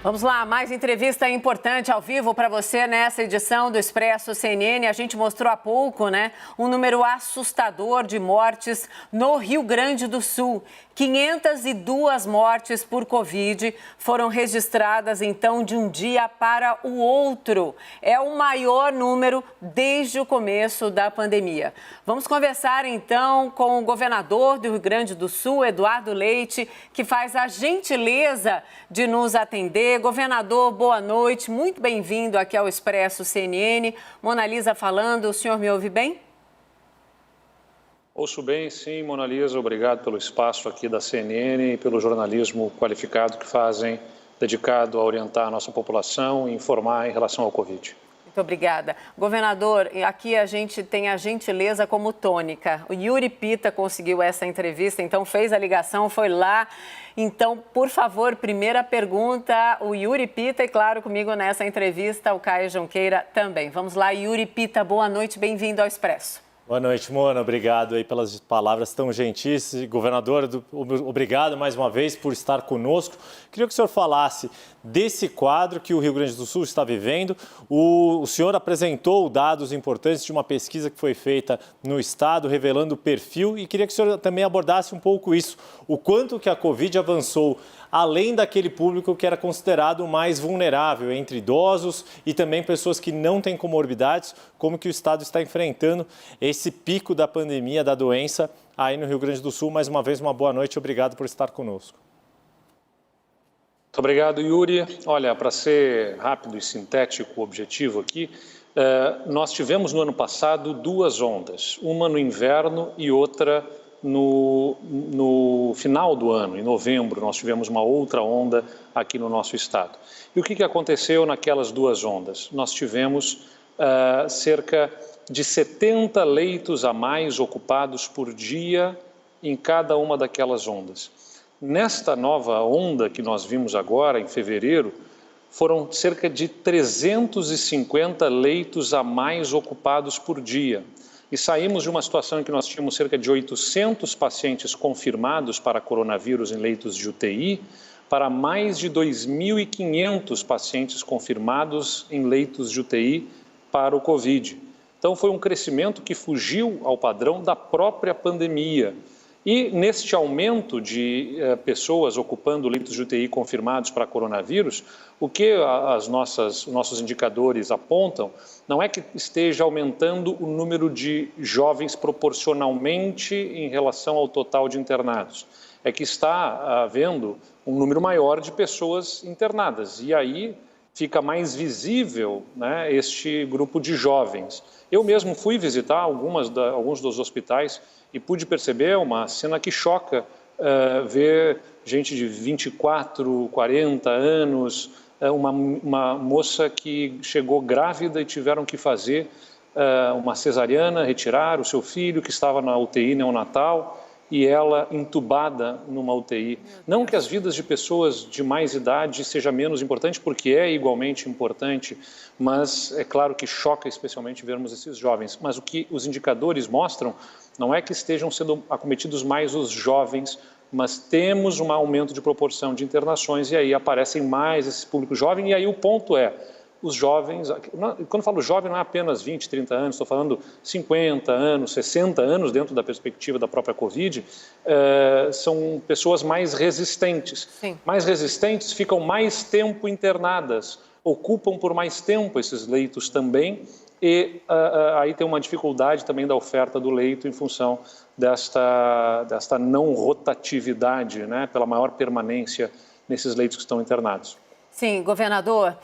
Vamos lá, mais entrevista importante ao vivo para você nessa edição do Expresso CNN. A gente mostrou há pouco, um número assustador de mortes no Rio Grande do Sul. 502 mortes por Covid foram registradas, então, de um dia para o outro. É o maior número desde o começo da pandemia. Vamos conversar, então, com o governador do Rio Grande do Sul, Eduardo Leite, que faz a gentileza de nos atender. Governador, boa noite, muito bem-vindo aqui ao Expresso CNN. Mona Lisa falando, o senhor me ouve bem? Ouço bem, sim, Mona Lisa, obrigado pelo espaço aqui da CNN e pelo jornalismo qualificado que fazem, dedicado a orientar a nossa população e informar em relação ao Covid. Muito obrigada. Governador, aqui a gente tem a gentileza como tônica. O Yuri Pita conseguiu essa entrevista, então fez a ligação, foi lá. Então, por favor, primeira pergunta, o Yuri Pita e, claro, comigo nessa entrevista, o Caio Junqueira também. Vamos lá, Yuri Pita, boa noite, bem-vindo ao Expresso. Boa noite, Mona. Obrigado aí pelas palavras tão gentis. Governador, obrigado mais uma vez por estar conosco. Queria que o senhor falasse desse quadro que o Rio Grande do Sul está vivendo. O senhor apresentou dados importantes de uma pesquisa que foi feita no estado, revelando o perfil, e queria que o senhor também abordasse um pouco isso, o quanto que a Covid avançou além daquele público que era considerado mais vulnerável, entre idosos e também pessoas que não têm comorbidades, como que o estado está enfrentando esse pico da pandemia, da doença, aí no Rio Grande do Sul. Mais uma vez, uma boa noite e obrigado por estar conosco. Muito obrigado, Yuri. Olha, para ser rápido e sintético, o objetivo aqui, nós tivemos no ano passado duas ondas, uma no inverno e outra no final do ano, em novembro, nós tivemos uma outra onda aqui no nosso estado. E o que aconteceu naquelas duas ondas? Nós tivemos cerca de 70 leitos a mais ocupados por dia em cada uma daquelas ondas. Nesta nova onda que nós vimos agora, em fevereiro, foram cerca de 350 leitos a mais ocupados por dia. E saímos de uma situação em que nós tínhamos cerca de 800 pacientes confirmados para coronavírus em leitos de UTI, para mais de 2.500 pacientes confirmados em leitos de UTI para o Covid. Então, foi um crescimento que fugiu ao padrão da própria pandemia. E neste aumento de pessoas ocupando leitos de UTI confirmados para coronavírus, o que os nossos indicadores apontam não é que esteja aumentando o número de jovens proporcionalmente em relação ao total de internados. É que está havendo um número maior de pessoas internadas. E aí fica mais visível, este grupo de jovens. Eu mesmo fui visitar alguns dos hospitais e pude perceber uma cena que choca, ver gente de 24, 40 anos, uma moça que chegou grávida e tiveram que fazer uma cesariana, retirar o seu filho que estava na UTI neonatal e ela entubada numa UTI. Não que as vidas de pessoas de mais idade seja menos importante, porque é igualmente importante, mas é claro que choca especialmente vermos esses jovens. Mas o que os indicadores mostram não é que estejam sendo acometidos mais os jovens, mas temos um aumento de proporção de internações e aí aparecem mais esse público jovem. E aí o ponto é, os jovens, quando eu falo jovem não é apenas 20, 30 anos, estou falando 50 anos, 60 anos dentro da perspectiva da própria Covid, são pessoas mais resistentes. Sim. Mais resistentes ficam mais tempo internadas, ocupam por mais tempo esses leitos também e aí tem uma dificuldade também da oferta do leito em função desta não rotatividade, pela maior permanência nesses leitos que estão internados. Sim, governador,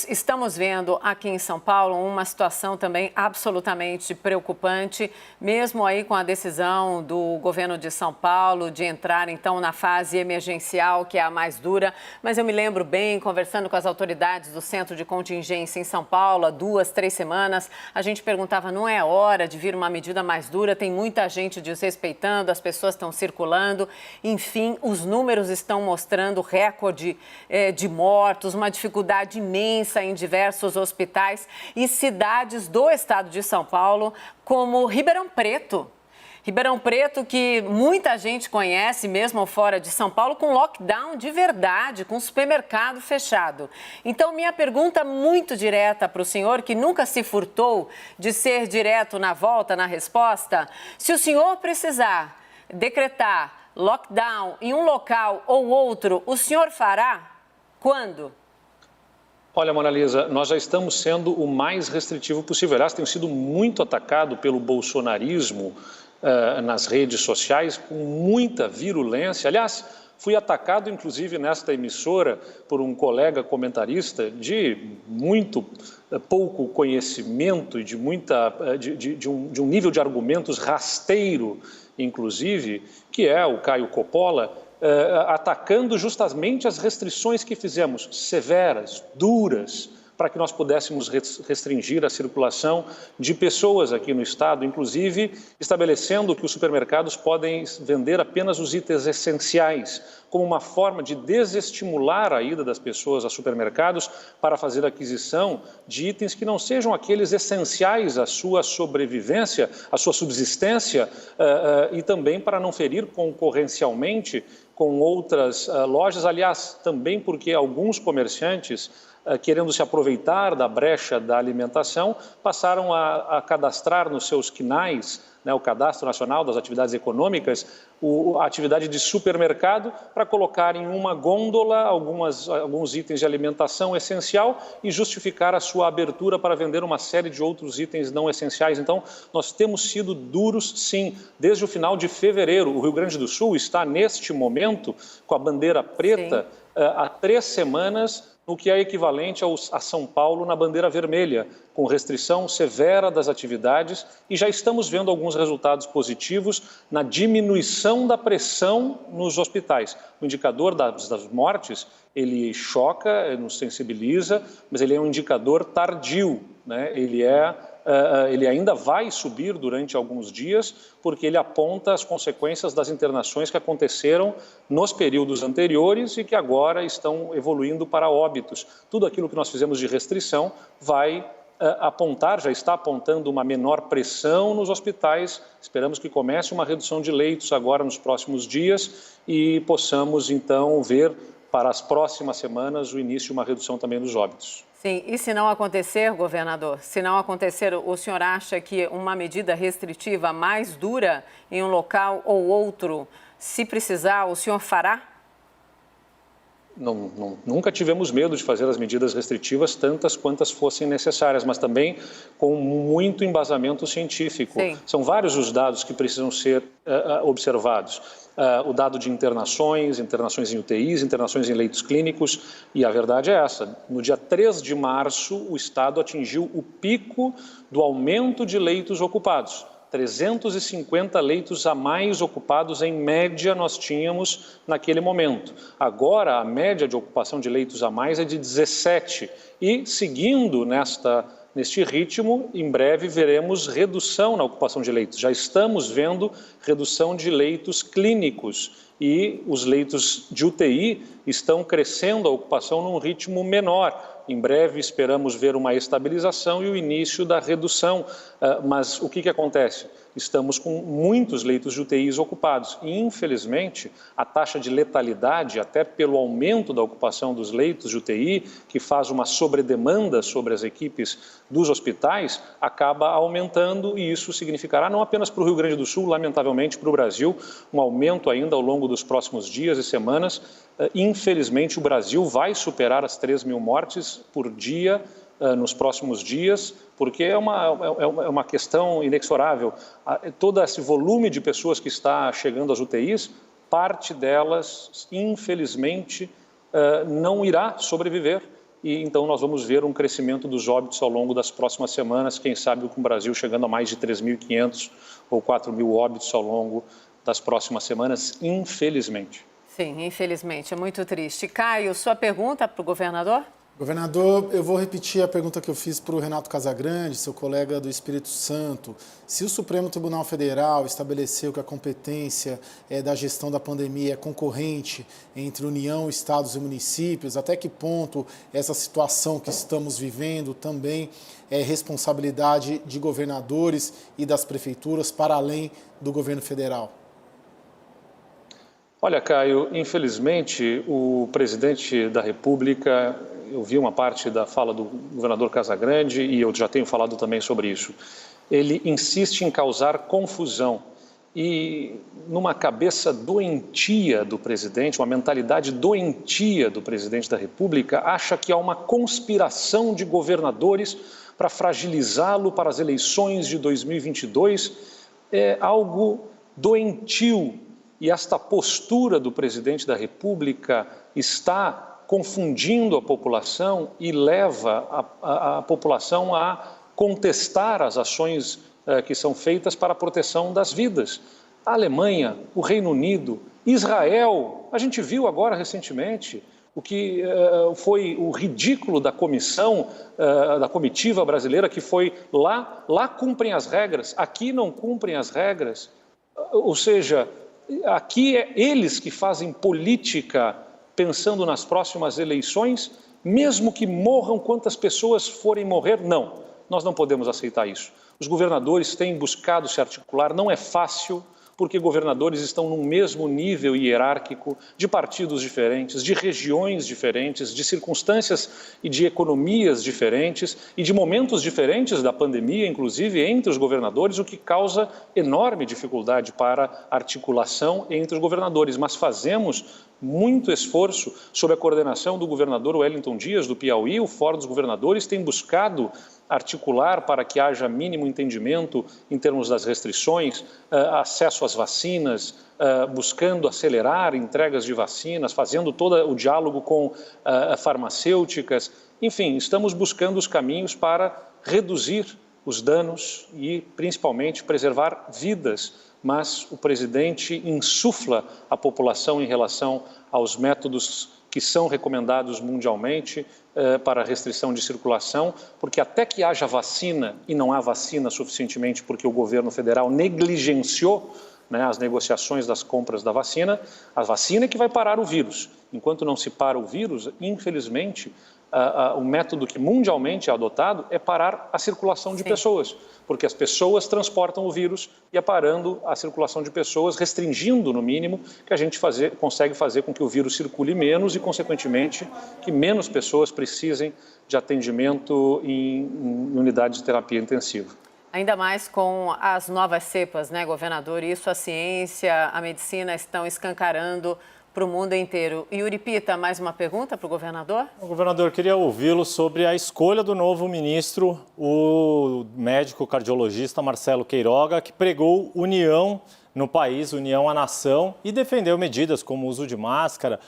estamos vendo aqui em São Paulo uma situação também absolutamente preocupante, mesmo aí com a decisão do governo de São Paulo de entrar então na fase emergencial, que é a mais dura, mas eu me lembro bem, conversando com as autoridades do Centro de Contingência em São Paulo há 2, 3 semanas, a gente perguntava, não é hora de vir uma medida mais dura, tem muita gente desrespeitando, as pessoas estão circulando, enfim, os números estão mostrando recorde de mortos, uma dificuldade imensa em diversos hospitais e cidades do estado de São Paulo, como Ribeirão Preto, Ribeirão Preto, que muita gente conhece, mesmo fora de São Paulo, com lockdown de verdade, com supermercado fechado. Então, minha pergunta muito direta para o senhor, que nunca se furtou de ser direto na volta, na resposta: se o senhor precisar decretar lockdown em um local ou outro, o senhor fará? Quando? Olha, Mona Lisa, nós já estamos sendo o mais restritivo possível. Aliás, tenho sido muito atacado pelo bolsonarismo nas redes sociais, com muita virulência. Aliás, fui atacado, inclusive, nesta emissora, por um colega comentarista de muito pouco conhecimento e de um nível de argumentos rasteiro, inclusive, que é o Caio Coppola, atacando justamente as restrições que fizemos, severas, duras, para que nós pudéssemos restringir a circulação de pessoas aqui no estado, inclusive estabelecendo que os supermercados podem vender apenas os itens essenciais, como uma forma de desestimular a ida das pessoas a supermercados para fazer aquisição de itens que não sejam aqueles essenciais à sua sobrevivência, à sua subsistência, e também para não ferir concorrencialmente com outras lojas. Aliás, também porque alguns comerciantes, querendo se aproveitar da brecha da alimentação, passaram a cadastrar nos seus CNAEs, o Cadastro Nacional das Atividades Econômicas, a atividade de supermercado, para colocar em uma gôndola alguns itens de alimentação essencial e justificar a sua abertura para vender uma série de outros itens não essenciais. Então, nós temos sido duros, sim. Desde o final de fevereiro, o Rio Grande do Sul está, neste momento, com a bandeira preta, há 3 semanas, no que é equivalente a São Paulo na bandeira vermelha, com restrição severa das atividades, e já estamos vendo alguns resultados positivos na diminuição da pressão nos hospitais. O indicador das mortes, ele choca, nos sensibiliza, mas ele é um indicador tardio, né? Ele ainda vai subir durante alguns dias, porque ele aponta as consequências das internações que aconteceram nos períodos anteriores e que agora estão evoluindo para óbitos. Tudo aquilo que nós fizemos de restrição vai apontar, já está apontando uma menor pressão nos hospitais. Esperamos que comece uma redução de leitos agora nos próximos dias e possamos então ver para as próximas semanas o início de uma redução também dos óbitos. Sim, e se não acontecer, governador, se não acontecer, o senhor acha que uma medida restritiva mais dura em um local ou outro, se precisar, o senhor fará? Nunca tivemos medo de fazer as medidas restritivas, tantas quantas fossem necessárias, mas também com muito embasamento científico. Sim. São vários os dados que precisam ser observados. O dado de internações em UTIs, internações em leitos clínicos, e a verdade é essa: no dia 3 de março, o Estado atingiu o pico do aumento de leitos ocupados. 350 leitos a mais ocupados, em média, nós tínhamos naquele momento. Agora, a média de ocupação de leitos a mais é de 17. E, seguindo neste ritmo, em breve veremos redução na ocupação de leitos. Já estamos vendo redução de leitos clínicos e os leitos de UTI estão crescendo a ocupação num ritmo menor. Em breve esperamos ver uma estabilização e o início da redução. Mas o que acontece? Estamos com muitos leitos de UTIs ocupados e, infelizmente, a taxa de letalidade, até pelo aumento da ocupação dos leitos de UTI, que faz uma sobredemanda sobre as equipes dos hospitais, acaba aumentando, e isso significará não apenas para o Rio Grande do Sul, lamentavelmente para o Brasil, um aumento ainda ao longo dos próximos dias e semanas. Infelizmente, o Brasil vai superar as 3.000 mortes por dia nos próximos dias, porque é uma questão inexorável. Todo esse volume de pessoas que está chegando às UTIs, parte delas, infelizmente, não irá sobreviver. E então nós vamos ver um crescimento dos óbitos ao longo das próximas semanas, quem sabe com o Brasil chegando a mais de 3.500 ou 4.000 óbitos ao longo das próximas semanas, infelizmente. Sim, infelizmente, é muito triste. Caio, sua pergunta para o governador? Governador, eu vou repetir a pergunta que eu fiz para o Renato Casagrande, seu colega do Espírito Santo. Se o Supremo Tribunal Federal estabeleceu que a competência da gestão da pandemia é concorrente entre União, Estados e municípios, até que ponto essa situação que estamos vivendo também é responsabilidade de governadores e das prefeituras para além do governo federal? Olha, Caio, infelizmente o presidente da República, eu vi uma parte da fala do governador Casagrande e eu já tenho falado também sobre isso, ele insiste em causar confusão e numa cabeça doentia do presidente, uma mentalidade doentia do presidente da República, acha que há uma conspiração de governadores para fragilizá-lo para as eleições de 2022, é algo doentio. E esta postura do presidente da República está confundindo a população e leva a população a contestar as ações que são feitas para a proteção das vidas. A Alemanha, o Reino Unido, Israel, a gente viu agora recentemente o que foi o ridículo da comissão, da comitiva brasileira que foi lá cumprem as regras, aqui não cumprem as regras, ou seja, aqui é eles que fazem política pensando nas próximas eleições, mesmo que morram quantas pessoas forem morrer, não, nós não podemos aceitar isso. Os governadores têm buscado se articular, não é fácil, porque governadores estão num mesmo nível hierárquico de partidos diferentes, de regiões diferentes, de circunstâncias e de economias diferentes e de momentos diferentes da pandemia, inclusive entre os governadores, o que causa enorme dificuldade para articulação entre os governadores. Mas fazemos muito esforço sob a coordenação do governador Wellington Dias, do Piauí. O Fórum dos Governadores tem buscado articular para que haja mínimo entendimento em termos das restrições, acesso às vacinas, buscando acelerar entregas de vacinas, fazendo todo o diálogo com farmacêuticas. Enfim, estamos buscando os caminhos para reduzir os danos e, principalmente, preservar vidas. Mas o presidente insufla a população em relação aos métodos que são recomendados mundialmente para a restrição de circulação, porque até que haja vacina, e não há vacina suficientemente porque o governo federal negligenciou as negociações das compras da vacina, a vacina é que vai parar o vírus. Enquanto não se para o vírus, infelizmente, o método que mundialmente é adotado é parar a circulação de pessoas, porque as pessoas transportam o vírus e é parando a circulação de pessoas, restringindo, no mínimo, que a gente consegue fazer com que o vírus circule menos e, consequentemente, que menos pessoas precisem de atendimento em unidades de terapia intensiva. Ainda mais com as novas cepas, né, governador? Isso a ciência, a medicina estão escancarando para o mundo inteiro. Yuri Pita, mais uma pergunta para o governador? Governador, queria ouvi-lo sobre a escolha do novo ministro, o médico cardiologista Marcelo Queiroga, que pregou união no país, união à nação, e defendeu medidas como o uso de máscara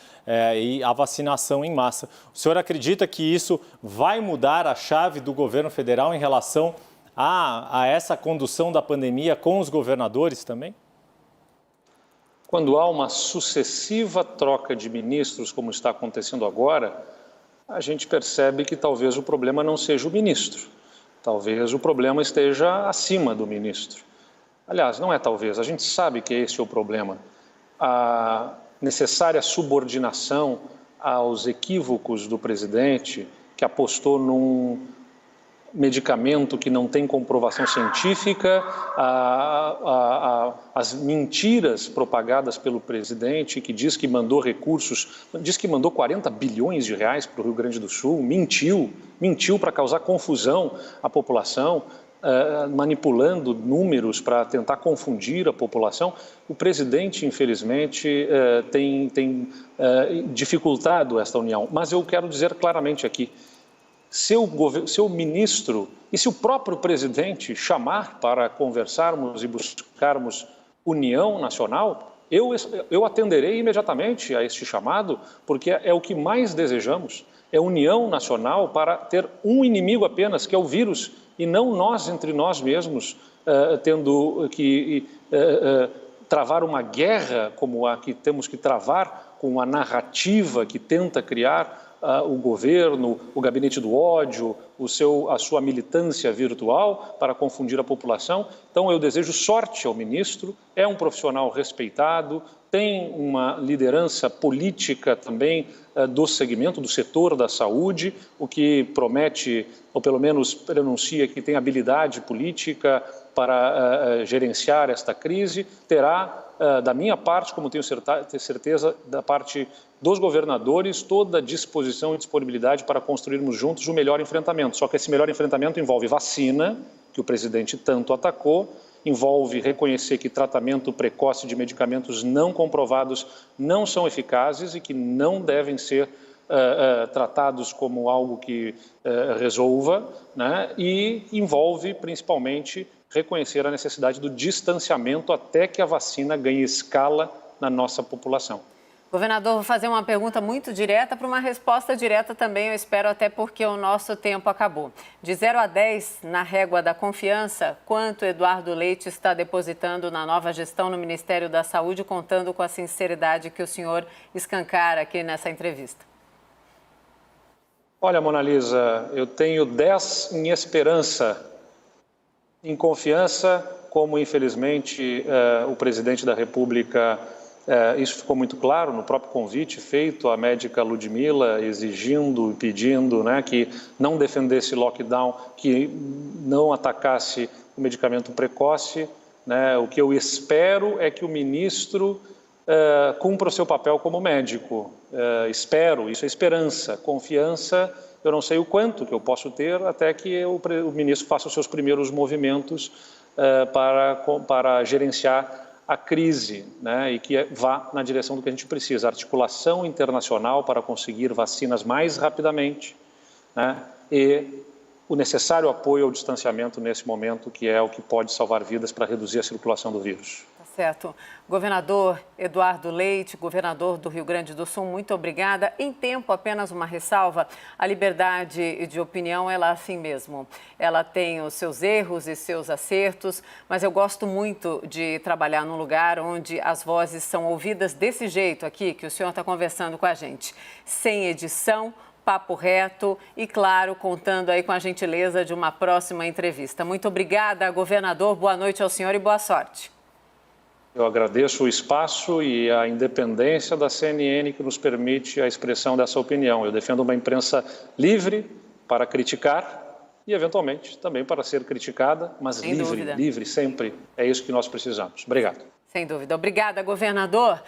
e a vacinação em massa. O senhor acredita que isso vai mudar a chave do governo federal em relação a essa condução da pandemia com os governadores também? Quando há uma sucessiva troca de ministros, como está acontecendo agora, a gente percebe que talvez o problema não seja o ministro. Talvez o problema esteja acima do ministro. Aliás, não é talvez, a gente sabe que esse é o problema. A necessária subordinação aos equívocos do presidente, que apostou num medicamento que não tem comprovação científica, as mentiras propagadas pelo presidente, que diz que mandou recursos, diz que mandou 40 bilhões de reais para o Rio Grande do Sul, mentiu para causar confusão à população, manipulando números para tentar confundir a população. O presidente, infelizmente, tem dificultado esta união. Mas eu quero dizer claramente aqui, se o ministro e se o próprio presidente chamar para conversarmos e buscarmos união nacional, eu atenderei imediatamente a este chamado, porque é o que mais desejamos, é união nacional para ter um inimigo apenas, que é o vírus, e não nós entre nós mesmos, tendo que travar uma guerra como a que temos que travar, com a narrativa que tenta criar o governo, o gabinete do ódio, a sua militância virtual para confundir a população. Então, eu desejo sorte ao ministro, é um profissional respeitado, tem uma liderança política também do segmento, do setor da saúde, o que promete, ou pelo menos prenuncia que tem habilidade política para gerenciar esta crise. Terá, da minha parte, como tenho certeza, da parte dos governadores, toda a disposição e disponibilidade para construirmos juntos o melhor enfrentamento. Só que esse melhor enfrentamento envolve vacina, que o presidente tanto atacou, envolve reconhecer que tratamento precoce de medicamentos não comprovados não são eficazes e que não devem ser tratados como algo que resolva, né? E envolve, principalmente, reconhecer a necessidade do distanciamento até que a vacina ganhe escala na nossa população. Governador, vou fazer uma pergunta muito direta para uma resposta direta também, eu espero, até porque o nosso tempo acabou. De 0 a 10, na régua da confiança, quanto Eduardo Leite está depositando na nova gestão no Ministério da Saúde, contando com a sinceridade que o senhor escancara aqui nessa entrevista? Olha, Mona Lisa, eu tenho 10 em esperança, em confiança, como infelizmente o presidente da República, isso ficou muito claro no próprio convite feito à médica Ludmila, exigindo e pedindo, né, que não defendesse lockdown, que não atacasse o medicamento precoce, né. O que eu espero é que o ministro cumpra o seu papel como médico. Espero, isso é esperança. Confiança, eu não sei o quanto que eu posso ter até que o ministro faça os seus primeiros movimentos para gerenciar a crise, né, e que vá na direção do que a gente precisa, articulação internacional para conseguir vacinas mais rapidamente, né, e o necessário apoio ao distanciamento nesse momento, que é o que pode salvar vidas para reduzir a circulação do vírus. Certo. Governador Eduardo Leite, governador do Rio Grande do Sul, muito obrigada. Em tempo, apenas uma ressalva, a liberdade de opinião, ela é assim mesmo. Ela tem os seus erros e seus acertos, mas eu gosto muito de trabalhar num lugar onde as vozes são ouvidas desse jeito aqui, que o senhor está conversando com a gente, sem edição, papo reto e, claro, contando aí com a gentileza de uma próxima entrevista. Muito obrigada, governador. Boa noite ao senhor e boa sorte. Eu agradeço o espaço e a independência da CNN que nos permite a expressão dessa opinião. Eu defendo uma imprensa livre para criticar e, eventualmente, também para ser criticada, mas livre sempre. É isso que nós precisamos. Obrigado. Sem dúvida. Obrigada, governador.